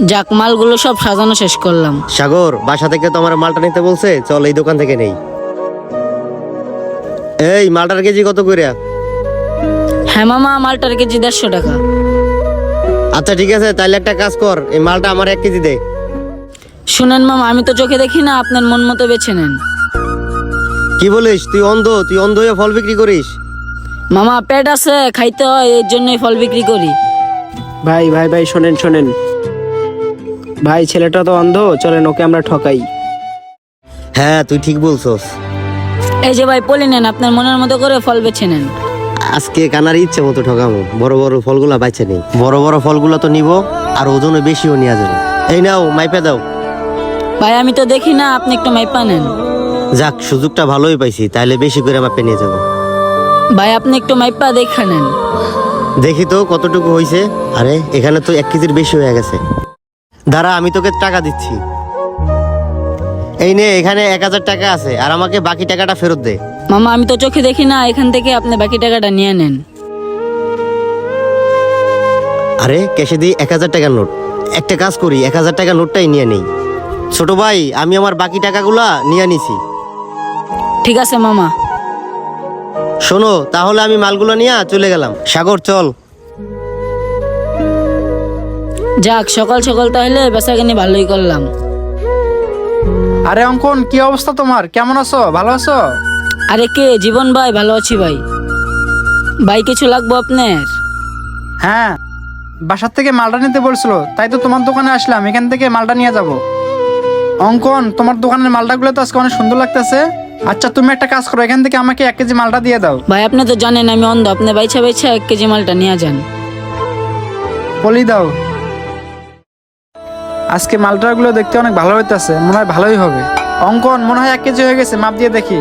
যাক, মালগুলো সব সাজানো শেষ করলাম। সাগর, বাসা থেকে তো আমার মালটা নিতে বলছে, চল এই দোকান থেকে নেই। এই মালটার কেজি কত করে? হ্যাঁ মামা, মালটার কেজি 150 টাকা। আচ্ছা ঠিক আছে, তাহলে একটা কাজ কর, এই মালটা আমার 1 কেজি দে। শুনেন মামা, আমি তো চোখে দেখি না, আপনার মন মতো বেছে নেন। কি বলিস, তুই অন্ধ? তুই অন্ধ হয়ে ফল বিক্রি করিস? মামা, পেট আছে, খাইতে হয়, এর জন্যই ফল বিক্রি করি। ভাই ভাই ভাই, শোনেন শোনেন ভাই, ছেলেটা তো অন্ধ, চলেন ওকে আমরা ঠকাই। হ্যাঁ, তুই ঠিক বলছস। এই যে ভাই, পলি নেন, আপনার মনের মতো করে ফল বেছে নেন। আজকে কানার ইচ্ছে মতো ঠকামো, বড় বড় ফলগুলা বাইছে নেই। বড় বড় ফলগুলা তো নিব, আর ওজনে বেশিও নিয়ে যাবো। এই নাও, মাইপে দাও। ভাই আমি তো দেখি না, আপনি একটু মাইপা নেন। যাক, সুযোগটা ভালোই পাইছি, তাহলে বেশি করে মাপে নিয়ে যাবো। ভাই আপনি একটু মাইপা দেখা নেন। দেখি তো কতটুকু হয়েছে। আরে এখানে তো 1 কেজির বেশি হয়ে গেছে। দাঁড়া, আমি তোকে টাকা দিচ্ছি। এই নে, এখানে 1000 টাকা আছে, আর আমাকে বাকি টাকাটা ফেরত দে। মামা আমি তো চোখে দেখি না, এখান থেকে আপনি বাকি টাকাটা নিয়ে নেন। আরে ক্যাশে দিই 1000 টাকার নোট। একটা কাজ করি, 1000 টাকার নোটটাই নিয়ে নেই। ছোট ভাই, আমি আমার বাকি টাকাগুলা নিয়ে নিছি। ঠিক আছে মামা। শোনো, তাহলে আমি মালগুলো নিয়ে চলে গেলাম। সাগর চল। যাক, সকাল সকাল তাহলে বেচাকেনি ভালোই করলাম। আরে অঙ্কন, কি অবস্থা তোমার? কেমন আছো? ভালো আছো? আরে কে? জীবন ভাই, ভালো আছি ভাই। ভাই কিছু লাগবো আপনার? হ্যাঁ, বাসার থেকে মালটা নিতে বলছিল, তাই তো তোমার দোকানে আসলাম, এখান থেকে মালটা নিয়ে যাব। অঙ্কন, তোমার দোকানের মালটাগুলো তো আজকে অনেক সুন্দর লাগতেছে। আচ্ছা তুমি একটা কাজ করো, এখান থেকে আমাকে 1 কেজি মালটা দিয়ে দাও। ভাই আপনি তো জানেন আমি অন্ধ, আপনি বাইছা বাইছা 1 কেজি মালটা নিয়ে যান। বলি দাও। আজকে মালটাগুলো দেখতে অনেক ভালো হইতেছে, মনে হয় ভালোই হবে। অঙ্কন, মনে হয় 1 কেজি হয়ে গেছে, মাপ দিয়ে দেখি।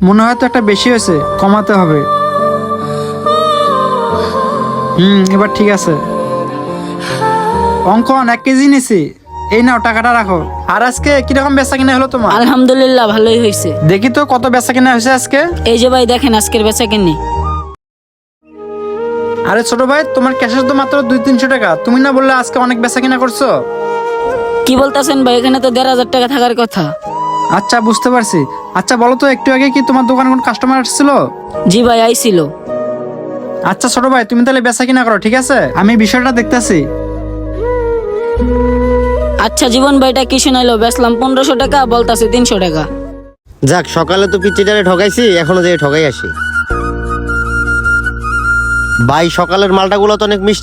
মনে হয় তো একটা বেশি হয়েছে, কমাতে হবে। এবার ঠিক আছে। অঙ্কন, 1 কেজি নিছি, এই নাও টাকাটা রাখো। আর আজকে কিরকম বেচা কিনা হলো তোমার? আলহামদুলিল্লাহ ভালোই হয়েছে। দেখি তো কত বেচা কিনা হয়েছে আজকে। এই যে ভাই দেখেন আজকের বেচাকেনি। আরে ছোট ভাই, তোমার ক্যাশের তো মাত্র 200-300 টাকা, তুমি না বললে আজকে অনেক বেচা কিনা করছো? কি বলতেছেন ভাই, এখানে তো 1500 টাকা থাকার কথা। আচ্ছা বুঝতে পারছি। আচ্ছা বলো তো, একটু আগে কি তোমার দোকানে কোন কাস্টমার আসছিল? জি ভাই, আইছিল। আচ্ছা ছোট ভাই, তুমি তাহলে বেচা কিনা করো, ঠিক আছে? আমি বিষয়টা দেখতেছি। আচ্ছা জীবন ভাইটা কি শোনাইলো, বেচলাম 1500 টাকা, বলতাছে 300 টাকা। যাক, সকালে তো পিচ্চিটারে ঠকাইছি, এখনো যে ঠকাই আসি। ভাই, সকালের মালটাগুলো তো অনেক মিষ্টি।